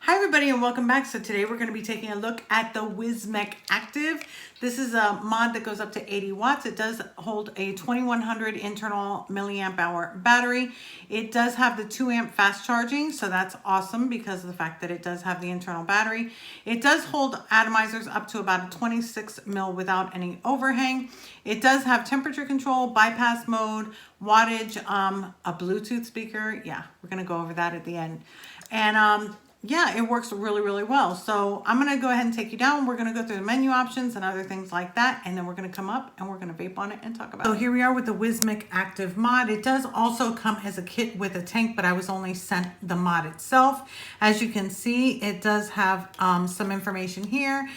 Hi everybody and welcome back. So today we're going to be taking a look at the Wismec Active. This is a mod that goes up to 80 watts. It does hold a 2100 internal milliamp hour battery. It does have the 2 amp fast charging, so that's awesome because of the fact that it does have the internal battery. It does hold atomizers up to about a 26 mil without any overhang. It does have temperature control, bypass mode, wattage, a Bluetooth speaker. Yeah, we're going to go over that at the end. And yeah, it works really, really well. So I'm going to go ahead and take you down. We're going to go through the menu options and other things like that. And then we're going to come up and we're going to vape on it and talk about it. So here we are with the Wismec Active mod. It does also come as a kit with a tank, but I was only sent the mod itself. As you can see, it does have some information here.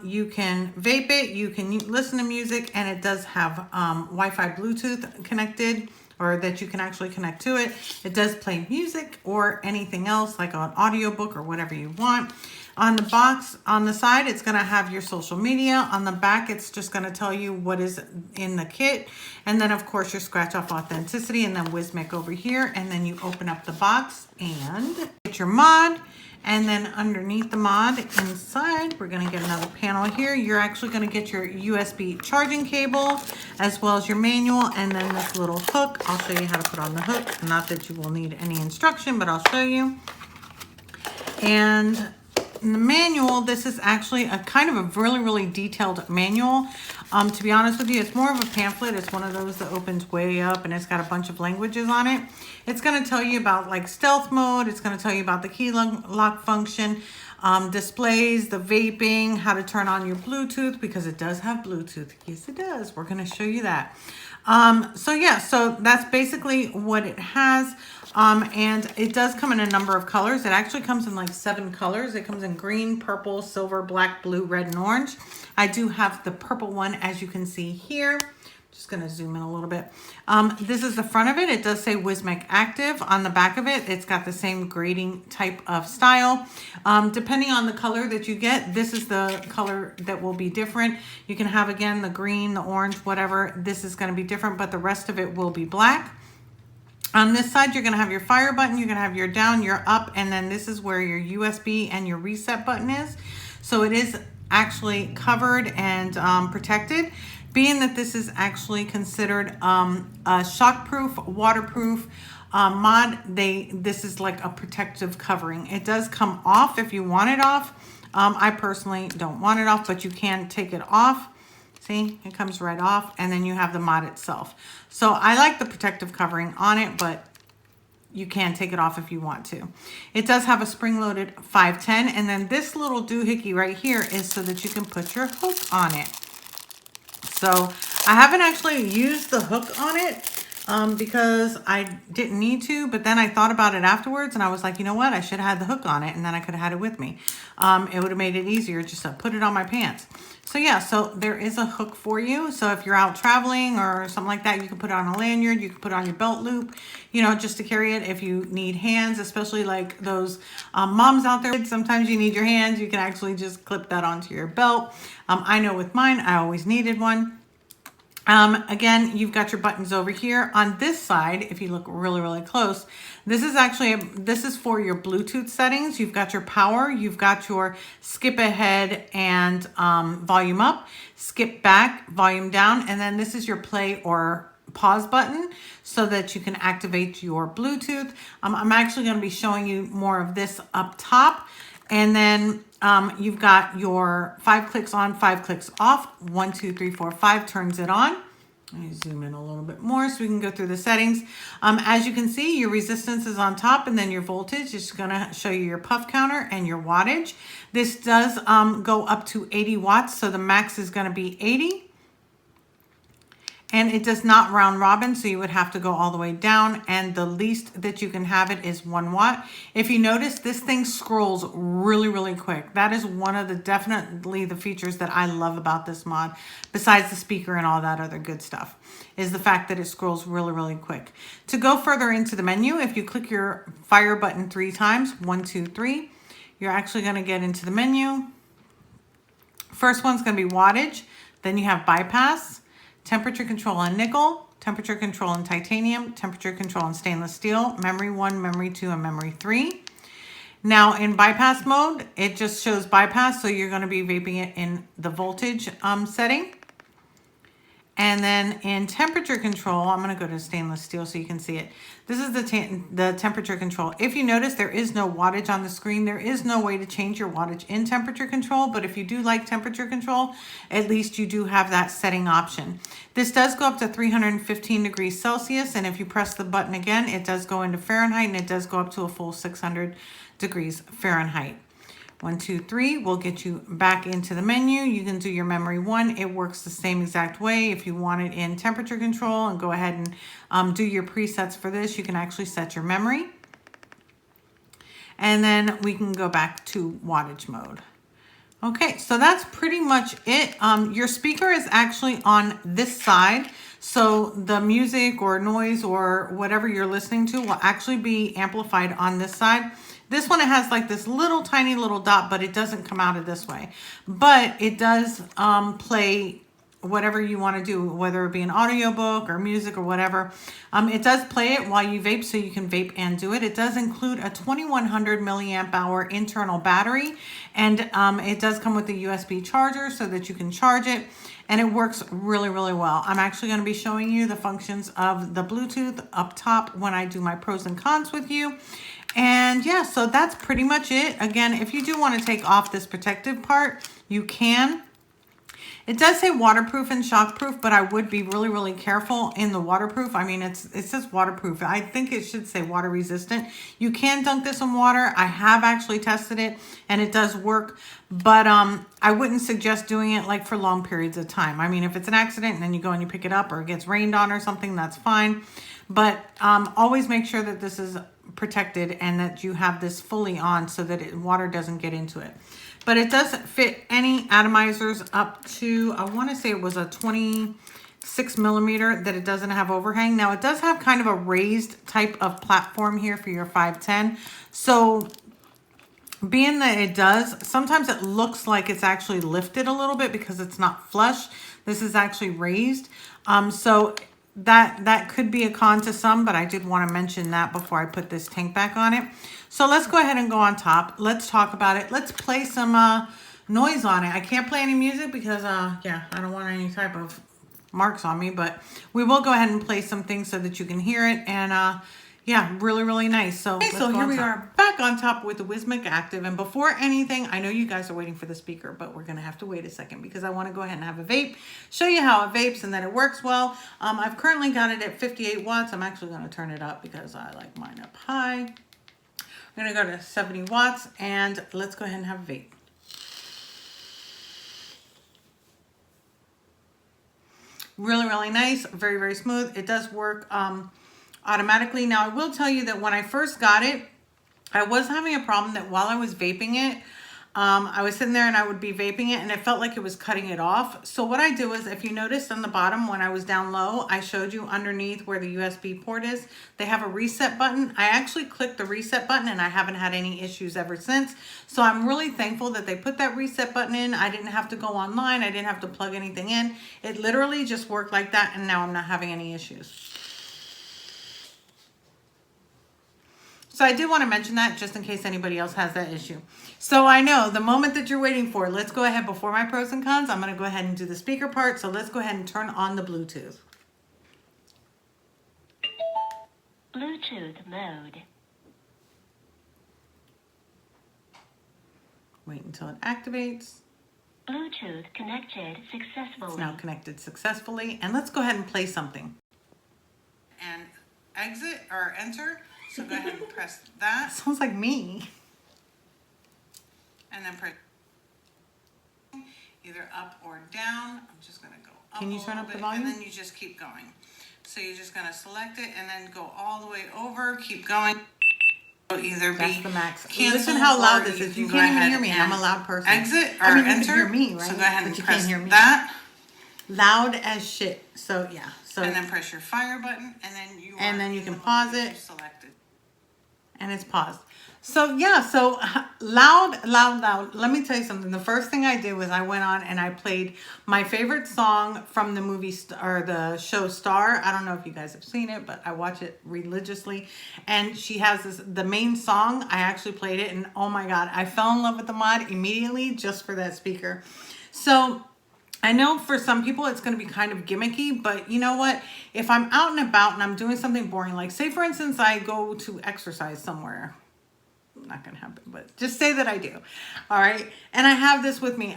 You can vape it, you can listen to music, and it does have Wi-Fi Bluetooth connected, or that you can actually connect to it. It does play music or anything else like an audiobook or whatever you want. On the box, on the side, it's gonna have your social media. On the back, it's just gonna tell you what is in the kit. And then of course your scratch off authenticity and then Wismec over here. And then you open up the box and get your mod. And then underneath the mod inside, we're going to get another panel here. You're actually going to get your USB charging cable as well as your manual and then this little hook. I'll show you how to put on the hook. Not that you will need any instruction, but I'll show you. And in the manual, this is actually a kind of a really, really detailed manual. To be honest with you, it's more of a pamphlet. It's one of those that opens way up and it's got a bunch of languages on it. It's going to tell you about like stealth mode. It's going to tell you about the key lock function, displays, the vaping, how to turn on your Bluetooth because it does have Bluetooth. Yes, it does. We're going to show you that. So yeah, so that's basically what it has. And it does come in a number of colors. It actually comes in like 7 colors. It comes in green, purple, silver, black, blue, red, and orange. I do have the purple one, as you can see here. Just going to zoom in a little bit. This is the front of it. It does say Wismec Active. On the back of it, it's got the same grading type of style. Depending on the color that you get, this is the color that will be different. You can have, again, the green, the orange, whatever. This is going to be different, but the rest of it will be black. On this side, you're going to have your fire button, you're going to have your down, your up, and then this is where your USB and your reset button is. So it is actually covered and protected. Being that this is actually considered a shockproof, waterproof mod, this is like a protective covering. It does come off if you want it off. I personally don't want it off, but you can take it off. See, it comes right off, and then you have the mod itself. So I like the protective covering on it, but you can take it off if you want to. It does have a spring-loaded 510, and then this little doohickey right here is so that you can put your hook on it. So I haven't actually used the hook on it because I didn't need to, but then I thought about it afterwards and I was like, you know what? I should have had the hook on it and then I could have had it with me. It would have made it easier just to put it on my pants. So yeah, so there is a hook for you. So if you're out traveling or something like that, you can put it on a lanyard, you can put it on your belt loop, you know, just to carry it. If you need hands, especially like those moms out there, sometimes you need your hands, you can actually just clip that onto your belt. I know with mine, I always needed one. Again, you've got your buttons over here. On this side, if you look really, really close, this is actually, this is for your Bluetooth settings. You've got your power, you've got your skip ahead and volume up, skip back, volume down, and then this is your play or pause button so that you can activate your Bluetooth. I'm actually going to be showing you more of this up top. And then you've got your 5 clicks on, 5 clicks off. 1, 2, 3, 4, 5 turns it on. Let me zoom in a little bit more so we can go through the settings. As you can see, your resistance is on top and then your voltage is going to show you your puff counter and your wattage. This does go up to 80 watts, so the max is going to be 80. And it does not round robin, so you would have to go all the way down. And the least that you can have it is 1 watt. If you notice, this thing scrolls really, really quick. That is one of the definitely the features that I love about this mod, besides the speaker and all that other good stuff, is the fact that it scrolls really, really quick. To go further into the menu, if you click your fire button 3 times, 1, 2, 3, you're actually going to get into the menu. First one's going to be wattage. Then you have bypass, temperature control on nickel, temperature control on titanium, temperature control on stainless steel, memory 1, memory 2, and memory 3. Now in bypass mode, it just shows bypass, so you're going to be vaping it in the voltage setting. And then in temperature control, I'm going to go to stainless steel so you can see it. This is the temperature control. If you notice, there is no wattage on the screen. There is no way to change your wattage in temperature control, but if you do like temperature control, at least you do have that setting option. This does go up to 315 degrees Celsius, and if you press the button again, it does go into Fahrenheit, and it does go up to a full 600 degrees Fahrenheit. 1, 2, 3 will get you back into the menu. You can do your memory 1. It works the same exact way. If you want it in temperature control and go ahead and do your presets for this, you can actually set your memory. And then we can go back to wattage mode. Okay, so that's pretty much it. Your speaker is actually on this side. So the music or noise or whatever you're listening to will actually be amplified on this side. This one, it has like this little tiny little dot, but it doesn't come out of this way. But it does play whatever you want to do, whether it be an audiobook or music or whatever. It does play it while you vape, so you can vape and do it. It does include a 2100 milliamp hour internal battery, and it does come with a USB charger so that you can charge it, and it works really, really well. I'm actually going to be showing you the functions of the Bluetooth up top when I do my pros and cons with you. And yeah, so that's pretty much it. Again, if you do want to take off this protective part, you can. It does say waterproof and shockproof, but I would be really, really careful in the waterproof. I mean, it says waterproof. I think it should say water resistant. You can dunk this in water. I have actually tested it and it does work, but I wouldn't suggest doing it like for long periods of time. I mean, if it's an accident and then you go and you pick it up or it gets rained on or something, that's fine. But always make sure that this is protected and that you have this fully on so that water doesn't get into it. But it does fit any atomizers up to, I want to say it was a 26 millimeter that it doesn't have overhang. Now it does have kind of a raised type of platform here for your 510. So being that it does, sometimes it looks like it's actually lifted a little bit because it's not flush. This is actually raised. So that could be a con to some, but I did want to mention that before I put this tank back on it. So let's go ahead and go on top. Let's talk about it. Let's play some noise on it. I can't play any music because, yeah, I don't want any type of marks on me, but we will go ahead and play some things so that you can hear it. And yeah, really, really nice. So, okay, so here we are back on top with the Wismec Active. And before anything, I know you guys are waiting for the speaker, but we're going to have to wait a second because I want to go ahead and have a vape, show you how it vapes and that it works well. I've currently got it at 58 watts. I'm actually going to turn it up because I like mine up high. I'm going to go to 70 watts and let's go ahead and have a vape. Really, really nice. Very, very smooth. It does work automatically. Now, I will tell you that when I first got it, I was having a problem that while I was vaping it, I was sitting there and I would be vaping it and it felt like it was cutting it off. So what I do is, if you noticed on the bottom when I was down low, I showed you underneath where the USB port is, they have a reset button. I actually clicked the reset button and I haven't had any issues ever since. So I'm really thankful that they put that reset button in. I didn't have to go online. I didn't have to plug anything in. It literally just worked like that and now I'm not having any issues. So I did want to mention that just in case anybody else has that issue. So I know the moment that you're waiting for, let's go ahead before my pros and cons. I'm going to go ahead and do the speaker part. So let's go ahead and turn on the Bluetooth. Bluetooth mode. Wait until it activates. Bluetooth connected successfully. It's now connected successfully. And let's go ahead and play something. And exit or enter. So go ahead and press that. Sounds like me. And then press either up or down. I'm just going to go up. Can you turn up the volume? And then you just keep going. So you're just going to select it and then go all the way over. Keep going. Either that's be the max. Listen how loud this is. You can't even hear me. I'm a loud person. Exit or enter. You can hear me, right? So go ahead and press that. Loud as shit. So yeah. So and then press your fire button, and then you can pause it. Selected. And it's paused. So yeah, so loud. Let me tell you something. The first thing I did was I went on and I played my favorite song from the movie or the show Star. I don't know if you guys have seen it, but I watch it religiously. And she has the main song. I actually played it, and oh my God, I fell in love with the mod immediately just for that speaker. So I know for some people it's going to be kind of gimmicky, but you know what? If I'm out and about and I'm doing something boring, like say for instance, I go to exercise somewhere. Not gonna happen, but just say that I do. All right, and I have this with me.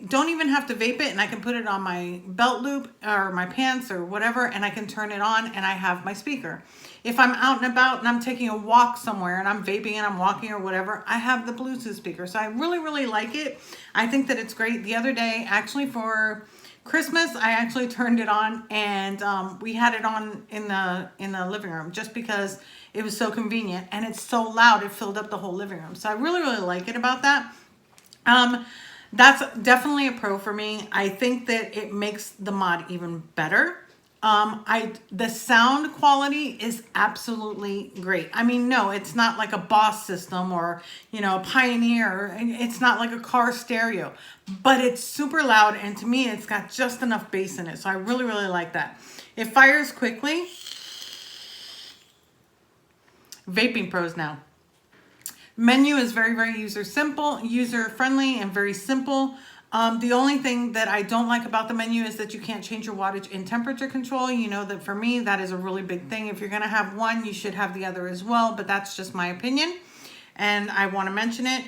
Don't even have to vape it, and I can put it on my belt loop or my pants or whatever, and I can turn it on, and I have my speaker. If I'm out and about and I'm taking a walk somewhere and I'm vaping and I'm walking or whatever, I have the Bluetooth speaker. So I really like it. I think that it's great. The other day, actually for Christmas, I actually turned it on, and we had it on in the living room just because it was so convenient, and it's so loud it filled up the whole living room. So I really like it about that. That's definitely a pro for me. I think that it makes the mod even better. The sound quality is absolutely great. I mean, no, it's not like a Boss system or, a Pioneer. It's not like a car stereo, but it's super loud. And to me, it's got just enough bass in it. So I really like that. It fires quickly. Vaping pros now. Menu is very user friendly and very simple. The only thing that I don't like about the menu is that you can't change your wattage and temperature control. You know that for me, that is a really big thing. If you're going to have one, you should have the other as well, but that's just my opinion, and I want to mention it.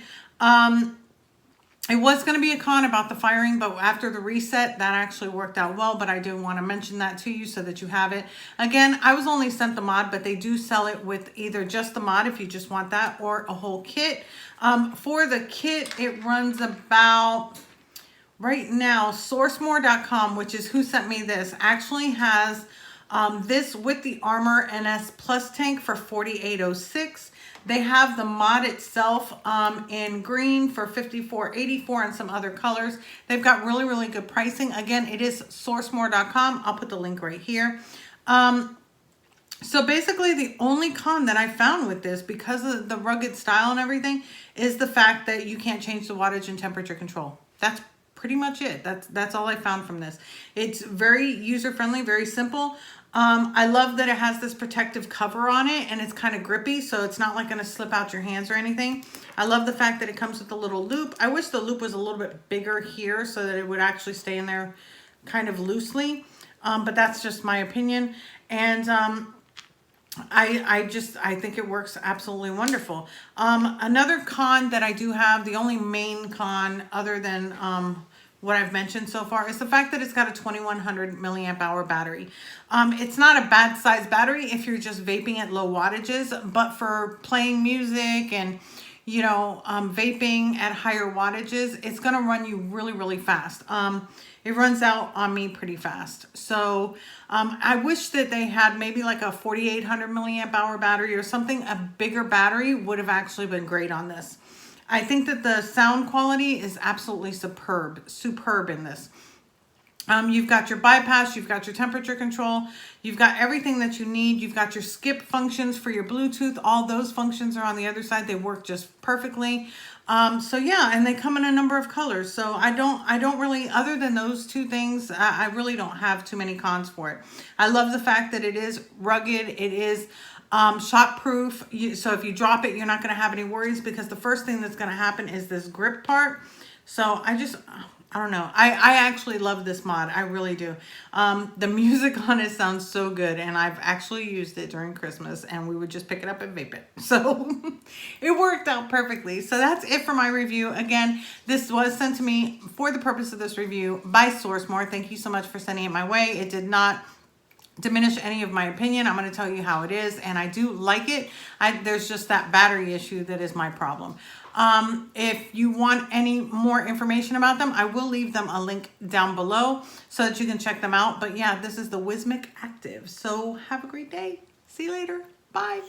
It was going to be a con about the firing, but after the reset, that actually worked out well, but I do want to mention that to you so that you have it. Again, I was only sent the mod, but they do sell it with either just the mod if you just want that, or a whole kit. For the kit, it runs about, right now, sourcemore.com, which is who sent me this, actually has this with the Armor NS Plus tank for $48.06. They have the mod itself in green for $54.84 and some other colors. They've got really good pricing. Again, it is sourcemore.com. I'll put the link right here. So basically the only con that I found with this, because of the rugged style and everything, is the fact that you can't change the wattage and temperature control. That's pretty much it. That's all I found from this. It's very user-friendly, very simple. I love that it has this protective cover on it, and it's kind of grippy, so it's not like going to slip out your hands or anything. I love the fact that it comes with a little loop. I wish the loop was a little bit bigger here so that it would actually stay in there kind of loosely, but that's just my opinion. And I think it works absolutely wonderful. Another con that I do have, the only main con other than what I've mentioned so far, is the fact that it's got a 2100 milliamp hour battery. It's not a bad size battery if you're just vaping at low wattages, but for playing music and vaping at higher wattages, it's gonna run you really fast. It runs out on me pretty fast. So I wish that they had maybe like a 4800 milliamp hour battery or something. A bigger battery would have actually been great on this. I think that the sound quality is absolutely superb in this. You've got your bypass, you've got your temperature control, you've got everything that you need. You've got your skip functions for your Bluetooth. All those functions are on the other side. They work just perfectly. So yeah, and they come in a number of colors. So I don't really, other than those two things, I really don't have too many cons for it. I love the fact that it is rugged. It is shock proof. So if you drop it, you're not going to have any worries, because the first thing that's going to happen is this grip part. So I don't know. I actually love this mod. I really do. The music on it sounds so good, and I've actually used it during Christmas, and we would just pick it up and vape it. So it worked out perfectly. So that's it for my review. Again, this was sent to me for the purpose of this review by SourceMore. Thank you so much for sending it my way. It did not diminish any of my opinion. I'm going to tell you how it is, and I do like it. There's just that battery issue that is my problem. If you want any more information about them, I will leave them a link down below so that you can check them out. But yeah, this is the Wismec Active. So have a great day. See you later. Bye.